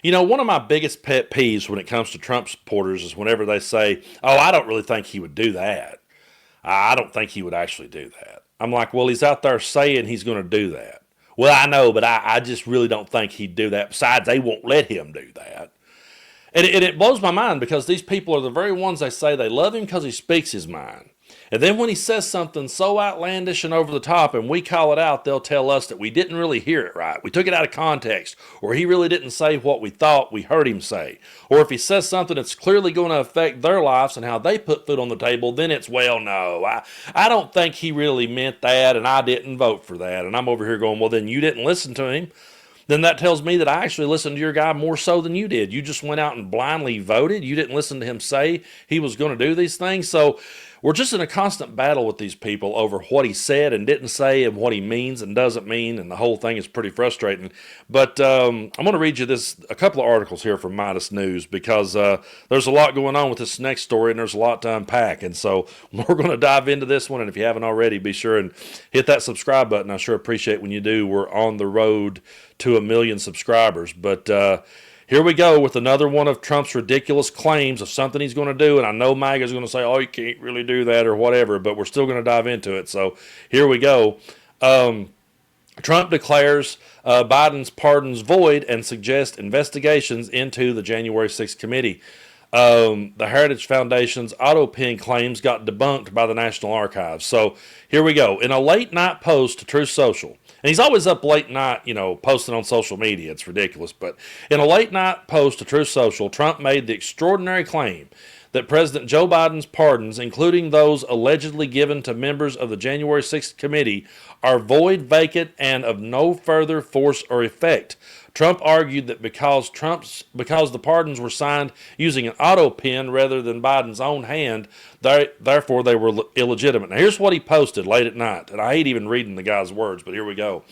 You know, one of my biggest pet peeves when it comes to Trump supporters is whenever they say, "Oh, I don't really think he would do that. I don't think he would actually do that." I'm like, well, he's out there saying he's going to do that. Well, I know, but I just really don't think he'd do that. Besides, they won't let him do that. And it blows my mind because these people are the very ones they say they love him because he speaks his mind. And then when he says something so outlandish and over the top and we call it out, they'll tell us that we didn't really hear it right. We took it out of context, or he really didn't say what we thought we heard him say. Or if he says something that's clearly going to affect their lives and how they put food on the table, then it's, well, no, I don't think he really meant that and I didn't vote for that. And I'm over here going, well, then you didn't listen to him. Then that tells me that I actually listened to your guy more so than you did. You just went out and blindly voted. You didn't listen to him say he was going to do these things. So we're just in a constant battle with these people over what he said and didn't say and what he means and doesn't mean. And the whole thing is pretty frustrating. But I'm going to read you a couple of articles here from Midas News because there's a lot going on with this next story and there's a lot to unpack. And so we're going to dive into this one. And if you haven't already, be sure and hit that subscribe button. I sure appreciate when you do. We're on the road to 1 million subscribers. But here we go with another one of Trump's ridiculous claims of something he's going to do. And I know MAGA's going to say, oh, you can't really do that or whatever, but we're still going to dive into it. So here we go. Trump declares Biden's pardons void and suggests investigations into the January 6th committee. The Heritage Foundation's auto-pen claims got debunked by the National Archives. So here we go. In a late night post to Truth Social, and he's always up late night, posting on social media. It's ridiculous. But in a late night post to Truth Social, Trump made the extraordinary claim that President Joe Biden's pardons, including those allegedly given to members of the January 6th committee, are void, vacant, and of no further force or effect. Trump argued that because the pardons were signed using an auto pen rather than Biden's own hand, therefore they were illegitimate. Now here's what he posted late at night, and I hate even reading the guy's words, but here we go.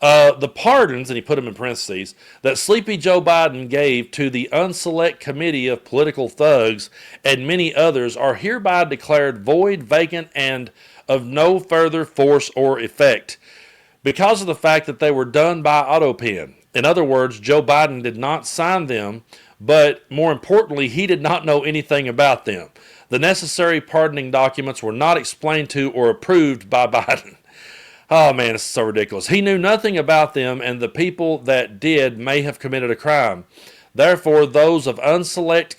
The pardons, and he put them in parentheses, that Sleepy Joe Biden gave to the unselect committee of political thugs and many others are hereby declared void, vacant, and of no further force or effect because of the fact that they were done by auto pen. In other words, Joe Biden did not sign them, but more importantly, he did not know anything about them. The necessary pardoning documents were not explained to or approved by Biden. Oh man, this is so ridiculous. He knew nothing about them, and the people that did may have committed a crime. Therefore, those on the unselect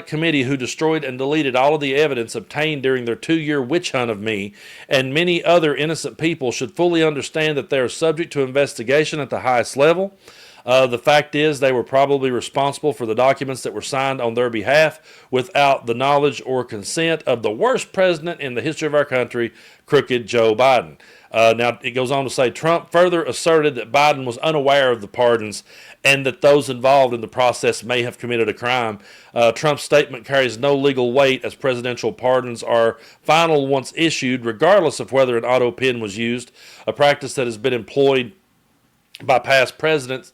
committee who destroyed and deleted all of the evidence obtained during their 2-year witch hunt of me and many other innocent people should fully understand that they are subject to investigation at the highest level. The fact is they were probably responsible for the documents that were signed on their behalf without the knowledge or consent of the worst president in the history of our country, crooked Joe Biden. Now, it goes on to say, Trump further asserted that Biden was unaware of the pardons and that those involved in the process may have committed a crime. Trump's statement carries no legal weight as presidential pardons are final once issued, regardless of whether an auto pen was used, a practice that has been employed by past presidents.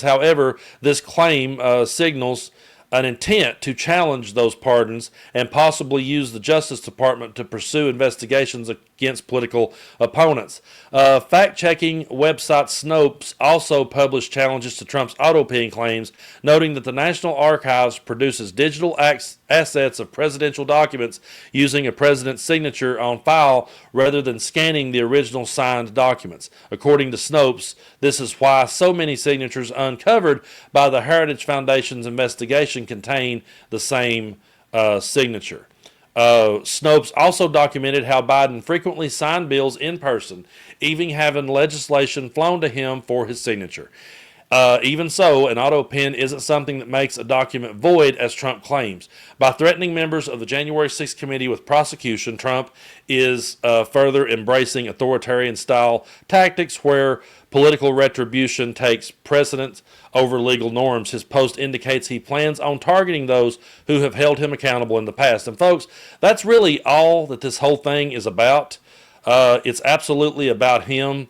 However, this claim signals an intent to challenge those pardons and possibly use the Justice Department to pursue investigations against political opponents. Fact-checking website Snopes also published challenges to Trump's auto pen claims, noting that the National Archives produces digital assets of presidential documents using a president's signature on file rather than scanning the original signed documents. According to Snopes, this is why so many signatures uncovered by the Heritage Foundation's investigation contain the same signature. Snopes also documented how Biden frequently signed bills in person, even having legislation flown to him for his signature. Even so, an auto pen isn't something that makes a document void, as Trump claims. By threatening members of the January 6th committee with prosecution, Trump is further embracing authoritarian-style tactics where political retribution takes precedence over legal norms. His post indicates he plans on targeting those who have held him accountable in the past. And folks, that's really all that this whole thing is about. It's absolutely about him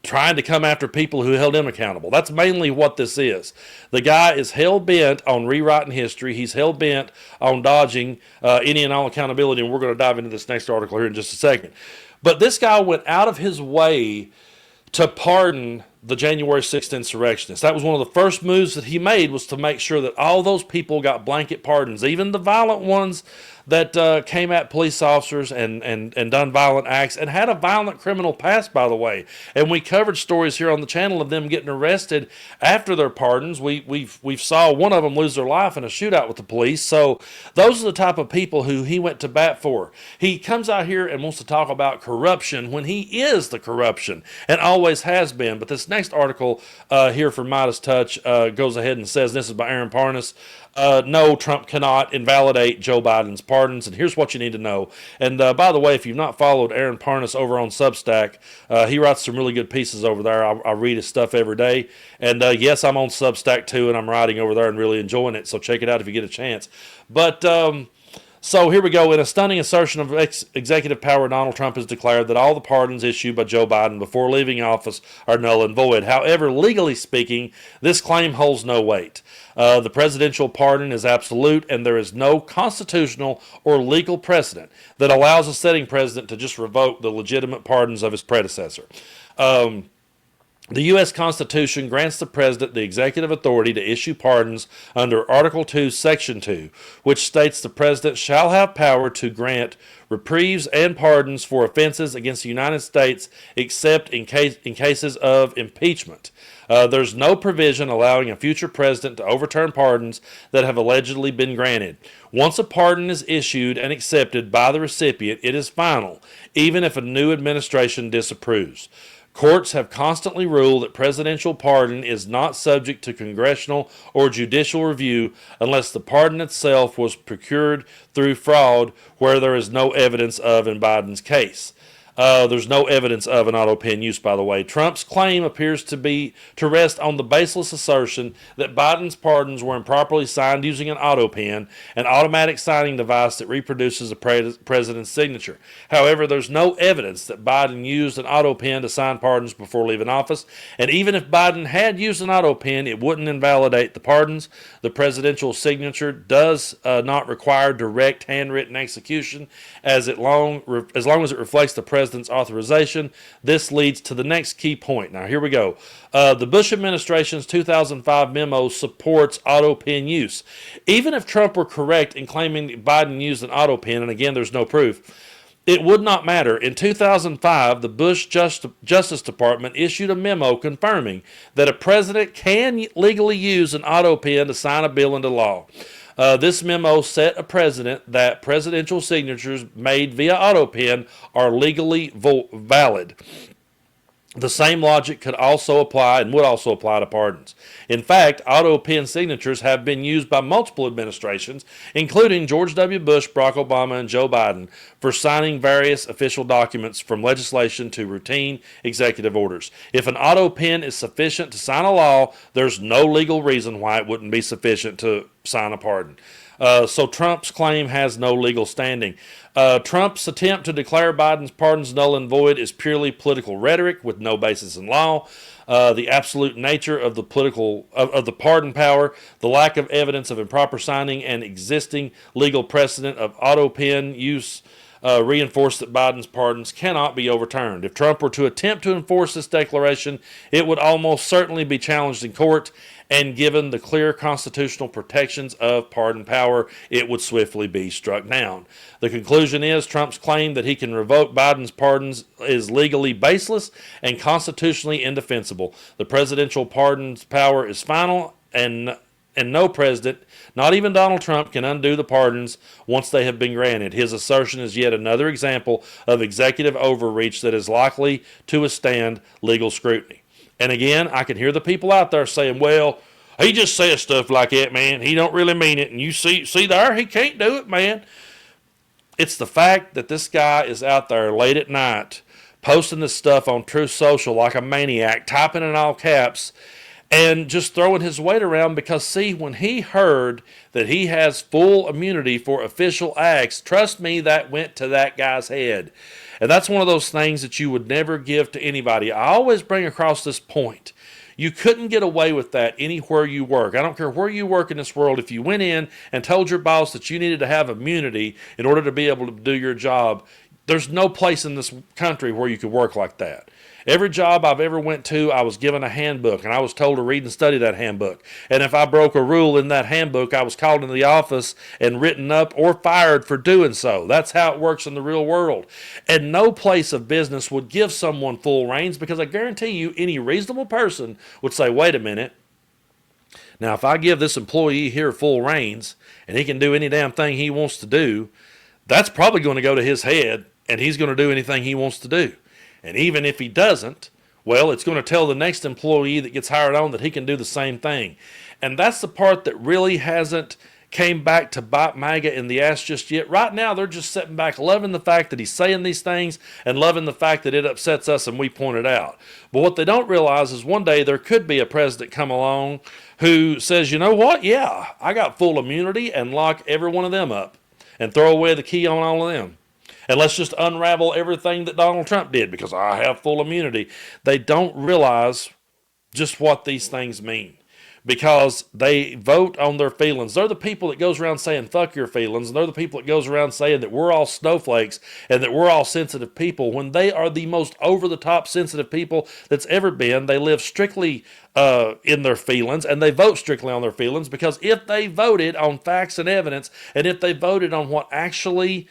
trying to come after people who held him accountable. That's mainly what this is. The guy is hell-bent on rewriting history. He's hell-bent on dodging any and all accountability, and we're going to dive into this next article here in just a second. But this guy went out of his way to pardon the January 6th insurrectionists. That was one of the first moves that he made, was to make sure that all those people got blanket pardons, even the violent ones that came at police officers and done violent acts and had a violent criminal past, by the way. And we covered stories here on the channel of them getting arrested after their pardons. We've saw one of them lose their life in a shootout with the police. So those are the type of people who he went to bat for. He comes out here and wants to talk about corruption when he is the corruption and always has been. But this next article here from Midas Touch goes ahead and says, this is by Aaron Parnas, no, Trump cannot invalidate Joe Biden's pardons. And here's what you need to know. And by the way, if you've not followed Aaron Parnas over on Substack, he writes some really good pieces over there. I read his stuff every day. And yes, I'm on Substack too, and I'm writing over there and really enjoying it. So check it out if you get a chance. But so here we go. In a stunning assertion of executive power, Donald Trump has declared that all the pardons issued by Joe Biden before leaving office are null and void. However, legally speaking, this claim holds no weight. The presidential pardon is absolute, and there is no constitutional or legal precedent that allows a sitting president to just revoke the legitimate pardons of his predecessor. The U.S. Constitution grants the President the executive authority to issue pardons under Article 2, Section 2, which states the President shall have power to grant reprieves and pardons for offenses against the United States except in cases of impeachment. There's no provision allowing a future president to overturn pardons that have allegedly been granted. Once a pardon is issued and accepted by the recipient, it is final, even if a new administration disapproves. Courts have constantly ruled that presidential pardon is not subject to congressional or judicial review unless the pardon itself was procured through fraud, where there is no evidence of in Biden's case. There's no evidence of an auto pen use, by the way. Trump's claim appears to rest on the baseless assertion that Biden's pardons were improperly signed using an auto pen, an automatic signing device that reproduces the president's signature. However, there's no evidence that Biden used an auto pen to sign pardons before leaving office, and even if Biden had used an auto pen, it wouldn't invalidate the pardons. The presidential signature does not require direct handwritten execution, as long as it reflects the president's authorization. This leads to the next key point. Now, here we go. The Bush administration's 2005 memo supports auto pen use. Even if Trump were correct in claiming that Biden used an auto pen, and again, there's no proof, it would not matter. In 2005, the Bush Justice Department issued a memo confirming that a president can legally use an auto pen to sign a bill into law. This memo set a precedent that presidential signatures made via auto pen are legally valid. The same logic could also apply and would also apply to pardons. In fact, auto pen signatures have been used by multiple administrations, including George W. Bush, Barack Obama, and Joe Biden, for signing various official documents from legislation to routine executive orders. If an auto pen is sufficient to sign a law, there's no legal reason why it wouldn't be sufficient to sign a pardon. So Trump's claim has no legal standing. Trump's attempt to declare Biden's pardons null and void is purely political rhetoric with no basis in law. The absolute nature of the the pardon power, the lack of evidence of improper signing, and existing legal precedent of auto pen use reinforce that Biden's pardons cannot be overturned. If Trump were to attempt to enforce this declaration, it would almost certainly be challenged in court, and given the clear constitutional protections of pardon power, it would swiftly be struck down. The conclusion is Trump's claim that he can revoke Biden's pardons is legally baseless and constitutionally indefensible. The presidential pardons power is final, and no president, not even Donald Trump, can undo the pardons once they have been granted. His assertion is yet another example of executive overreach that is likely to withstand legal scrutiny. And again, I can hear the people out there saying, well, he just says stuff like that, man. He don't really mean it. And you see there, he can't do it, man. It's the fact that this guy is out there late at night posting this stuff on Truth Social like a maniac, typing in all caps, and just throwing his weight around because, see, when he heard that he has full immunity for official acts, trust me, that went to that guy's head. And that's one of those things that you would never give to anybody. I always bring across this point. You couldn't get away with that anywhere you work. I don't care where you work in this world. If you went in and told your boss that you needed to have immunity in order to be able to do your job, there's no place in this country where you could work like that. Every job I've ever went to, I was given a handbook, and I was told to read and study that handbook. And if I broke a rule in that handbook, I was called into the office and written up or fired for doing so. That's how it works in the real world. And no place of business would give someone full reins, because I guarantee you any reasonable person would say, wait a minute, now if I give this employee here full reins and he can do any damn thing he wants to do, that's probably going to go to his head, and he's going to do anything he wants to do. And even if he doesn't, well, it's going to tell the next employee that gets hired on that he can do the same thing. And that's the part that really hasn't came back to bite MAGA in the ass just yet. Right now, they're just sitting back, loving the fact that he's saying these things and loving the fact that it upsets us and we point it out. But what they don't realize is one day there could be a president come along who says, you know what? Yeah, I got full immunity, and lock every one of them up and throw away the key on all of them. And let's just unravel everything that Donald Trump did because I have full immunity. They don't realize just what these things mean, because they vote on their feelings. They're the people that goes around saying, fuck your feelings. And they're the people that goes around saying that we're all snowflakes and that we're all sensitive people, when they are the most over-the-top sensitive people that's ever been. They live strictly in their feelings, and they vote strictly on their feelings, because if they voted on facts and evidence, and if they voted on what actually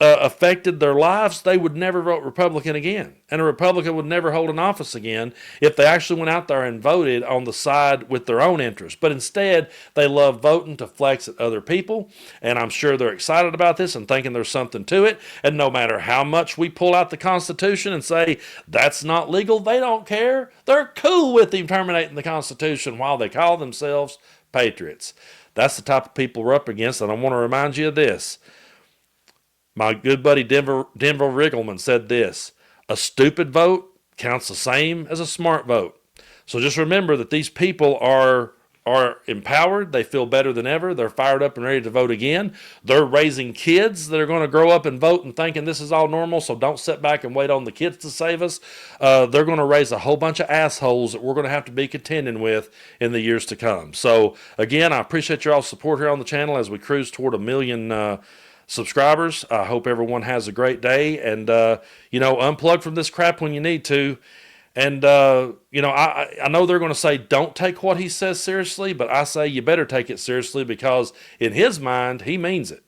affected their lives, they would never vote Republican again. And a Republican would never hold an office again if they actually went out there and voted on the side with their own interests. But instead, they love voting to flex at other people. And I'm sure they're excited about this and thinking there's something to it. And no matter how much we pull out the Constitution and say that's not legal, they don't care. They're cool with him terminating the Constitution while they call themselves patriots. That's the type of people we're up against. And I want to remind you of this. My good buddy Denver Riggleman said this: a stupid vote counts the same as a smart vote. So just remember that these people are empowered. They feel better than ever. They're fired up and ready to vote again. They're raising kids that are going to grow up and vote and thinking this is all normal, so don't sit back and wait on the kids to save us. They're going to raise a whole bunch of assholes that we're going to have to be contending with in the years to come. So again, I appreciate your all support here on the channel as we cruise toward 1 million subscribers. I hope everyone has a great day, and unplug from this crap when you need to. And I know they're going to say don't take what he says seriously, but I say you better take it seriously, because in his mind he means it.